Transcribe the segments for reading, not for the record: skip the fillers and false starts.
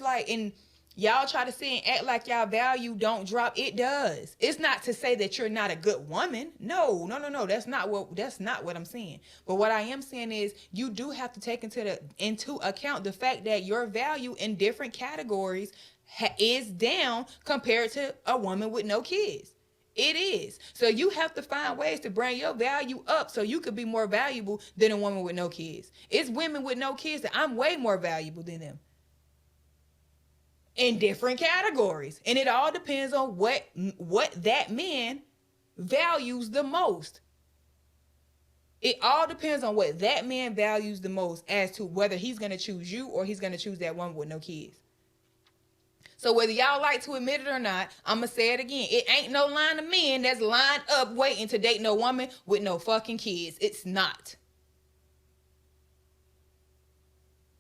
like, and y'all try to say and act like y'all value don't drop. It does. It's not to say that you're not a good woman. No. That's not what I'm saying. But what I am saying is you do have to take into account the fact that your value in different categories is down compared to a woman with no kids. It is. So you have to find ways to bring your value up so you could be more valuable than a woman with no kids. It's women with no kids that I'm way more valuable than them in different categories. And it all depends on what that man values the most. It all depends on what that man values the most as to whether he's going to choose you or he's going to choose that woman with no kids. So whether y'all like to admit it or not, I'm going to say it again. It ain't no line of men that's lined up waiting to date no woman with no fucking kids. It's not.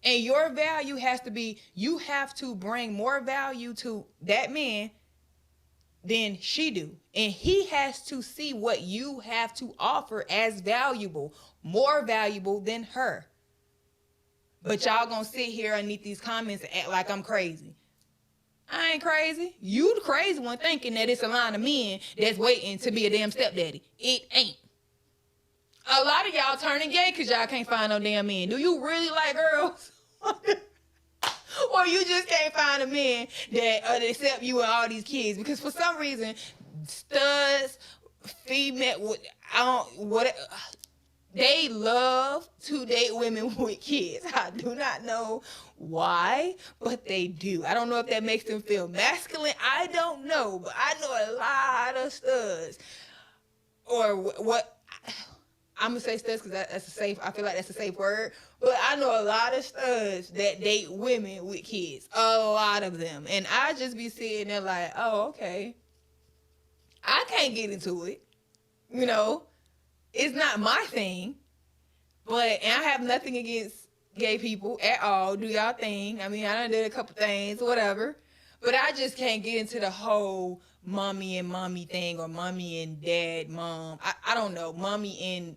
And your value has to be, you have to bring more value to that man than she do. And he has to see what you have to offer as valuable, more valuable than her. But y'all gonna sit here underneath these comments and act like I'm crazy. I ain't crazy. You the crazy one thinking that it's a line of men that's waiting to be a damn stepdaddy. It ain't. A lot of y'all turning gay because y'all can't find no damn men. Do you really like girls? Or you just can't find a man that accept you and all these kids? Because for some reason, studs, female, they love to date women with kids. I do not know why, but they do. I don't know if that makes them feel masculine. I don't know, but I know a lot of studs. Or what? I'm gonna say studs because that's a safe. I feel like that's a safe word. But I know a lot of studs that date women with kids. A lot of them, and I just be sitting there like, oh, okay. I can't get into it. You know, it's not my thing. But and I have nothing against gay people at all. Do y'all thing? I mean, I done did a couple things, whatever. But I just can't get into the whole mommy and mommy thing, or mommy and dad, mom. I don't know. Mommy and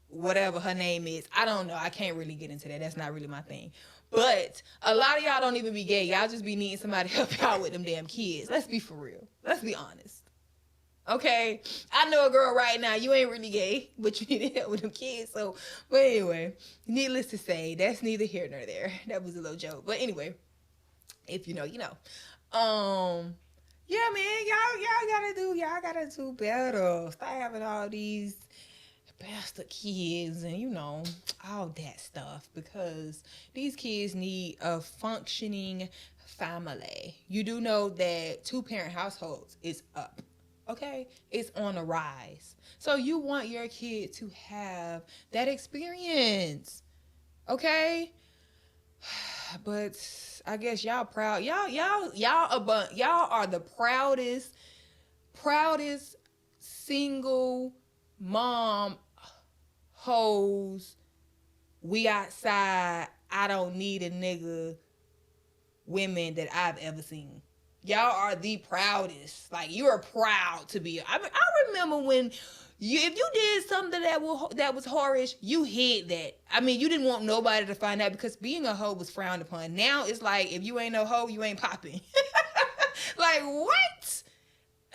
whatever her name is. I don't know. I can't really get into that. That's not really my thing. But a lot of y'all don't even be gay. Y'all just be needing somebody to help y'all with them damn kids. Let's be for real. Let's be honest. Okay? I know a girl right now, you ain't really gay, but you need help with them kids. So, but anyway, needless to say, that's neither here nor there. That was a little joke. But anyway, if you know, you know. Yeah, man, y'all gotta do better. Stop having all these bastard kids and, you know, all that stuff, because these kids need a functioning family. You do know that 2-parent households is up. Okay? It's on a rise. So you want your kid to have that experience. Okay? But I guess y'all proud. Y'all are the proudest single mom hoes. We outside, I don't need a nigga women that I've ever seen. Y'all are the proudest. Like, you are proud to be. I remember when if you did something that was whorish, you hid that. I mean, you didn't want nobody to find out because being a hoe was frowned upon. Now it's like, if you ain't no hoe, you ain't popping. Like, what?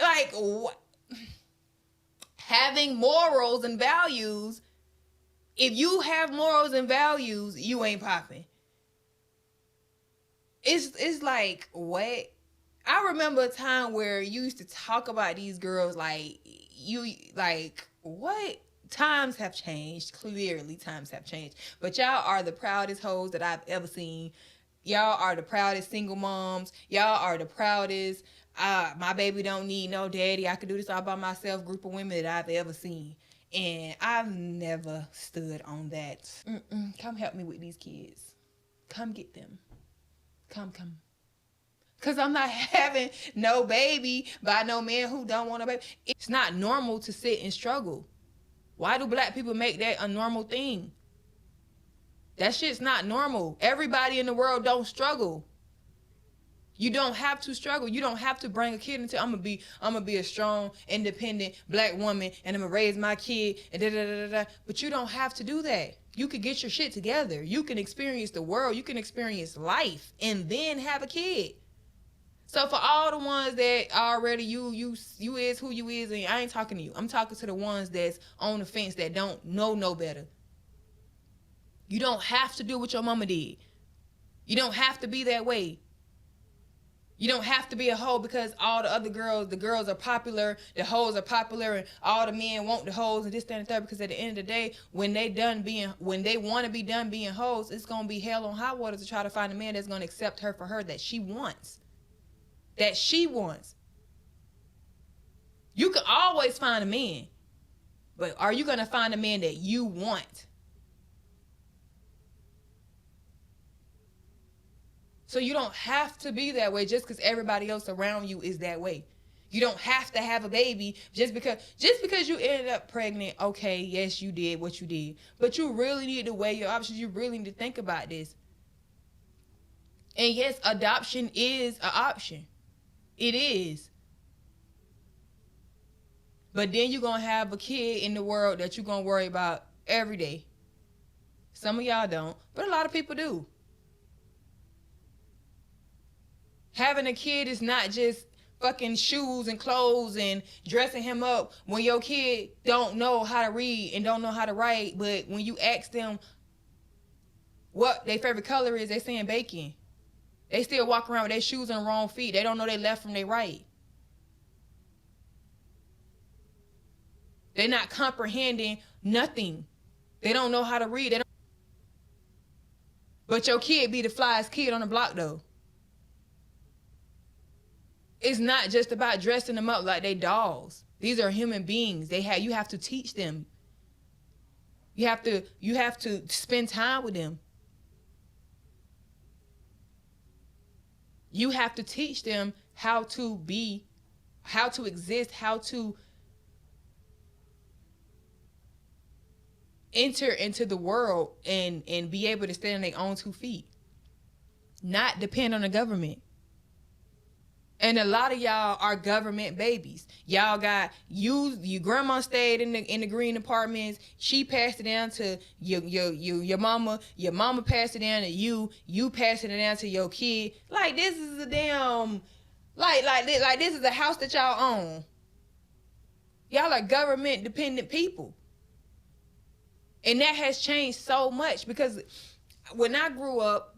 Like, what? Having morals and values. If you have morals and values, you ain't popping. It's like, what? I remember a time where you used to talk about these girls what? Times have changed. Clearly, times have changed. But y'all are the proudest hoes that I've ever seen. Y'all are the proudest single moms. Y'all are the proudest, my baby don't need no daddy, I can do this all by myself group of women that I've ever seen. And I've never stood on that. Come help me with these kids. Come get them. Come. Because I'm not having no baby by no man who don't want a baby. It's not normal to sit and struggle. Why do black people make that a normal thing? That shit's not normal. Everybody in the world don't struggle. You don't have to struggle. You don't have to bring a kid into. I'm gonna be a strong, independent black woman, and I'm gonna raise my kid, and da da da da. But you don't have to do that. You can get your shit together. You can experience the world. You can experience life, and then have a kid. So for all the ones that already you is who you is, and I ain't talking to you. I'm talking to the ones that's on the fence that don't know no better. You don't have to do what your mama did. You don't have to be that way. You don't have to be a hoe because all the other girls, the girls are popular, the hoes are popular, and all the men want the hoes and this, that, and third. Because at the end of the day, when they want to be done being hoes, it's gonna be hell on high water to try to find a man that's gonna accept her for her that she wants. That she wants. You can always find a man, but are you gonna find a man that you want? So you don't have to be that way just because everybody else around you is that way. You don't have to have a baby just because you ended up pregnant. Okay, yes, you did what you did. But you really need to weigh your options. You really need to think about this. And yes, adoption is an option. It is. But then you're going to have a kid in the world that you're going to worry about every day. Some of y'all don't, but a lot of people do. Having a kid is not just fucking shoes and clothes and dressing him up when your kid don't know how to read and don't know how to write. But when you ask them what their favorite color is, they saying bacon. They still walk around with their shoes on the wrong feet. They don't know their left from their right. They're not comprehending nothing. They don't know how to read. But your kid be the flyest kid on the block though. It's not just about dressing them up like they dolls. These are human beings. You have to teach them. You have to spend time with them. You have to teach them how to be, how to exist, how to enter into the world and be able to stand on their own 2 feet. Not depend on the government. And a lot of y'all are government babies. Y'all got your grandma stayed in the green apartments. She passed it down to your mama. Your mama passed it down to you. You passing it down to your kid. Like this is a damn like this is a house that y'all own. Y'all are government dependent people. And that has changed so much because when I grew up,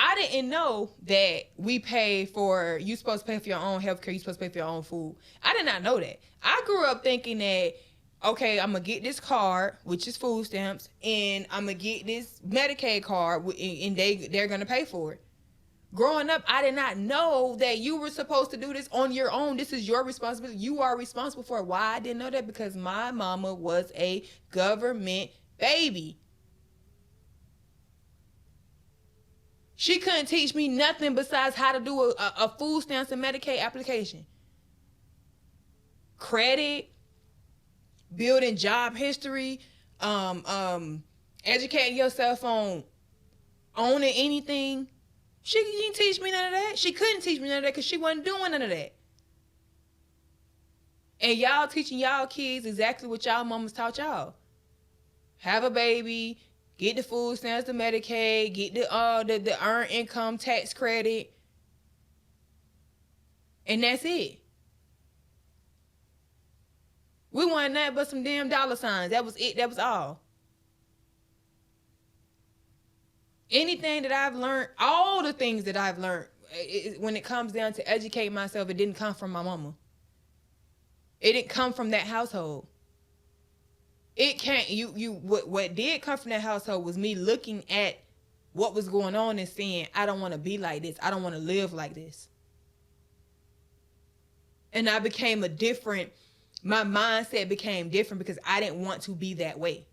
I didn't know that you supposed to pay for your own health care, you supposed to pay for your own food. I did not know that. I grew up thinking that, okay, I'm going to get this card, which is food stamps, and I'm going to get this Medicaid card, and they're going to pay for it. Growing up, I did not know that you were supposed to do this on your own. This is your responsibility. You are responsible for it. Why I didn't know that? Because my mama was a government baby. She couldn't teach me nothing besides how to do a food stamps and Medicaid application. Credit, building job history, educating yourself on owning anything. She didn't teach me none of that. She couldn't teach me none of that because she wasn't doing none of that. And y'all teaching y'all kids exactly what y'all mamas taught y'all. Have a baby, get the food stamps, the Medicaid, get the earned income tax credit. And that's it. We wanted nothing but some damn dollar signs. That was it. That was all. Anything that I've learned, all the things that I've learned, when it comes down to educate myself, it didn't come from my mama. It didn't come from that household. It can't, what did come from that household was me looking at what was going on and saying, I don't want to be like this. I don't want to live like this. And I became my mindset became different because I didn't want to be that way.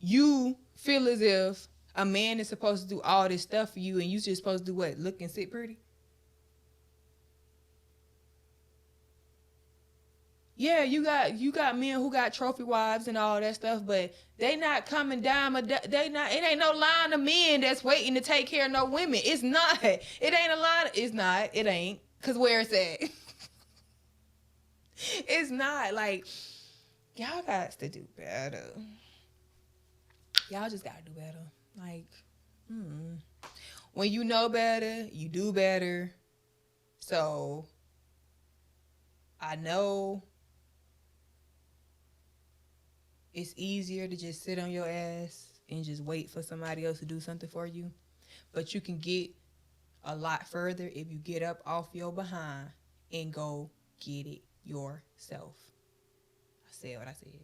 You feel as if a man is supposed to do all this stuff for you and you're just supposed to do what? Look and sit pretty? Yeah, you got men who got trophy wives and all that stuff, but they not coming down. They not. It ain't no line of men that's waiting to take care of no women. It's not. It ain't a line. It's not. It ain't. Cause where it's at. It's not. Like, y'all got to do better. Y'all just gotta do better. Like, when you know better, you do better. So I know it's easier to just sit on your ass and just wait for somebody else to do something for you. But you can get a lot further if you get up off your behind and go get it yourself. I said what I said.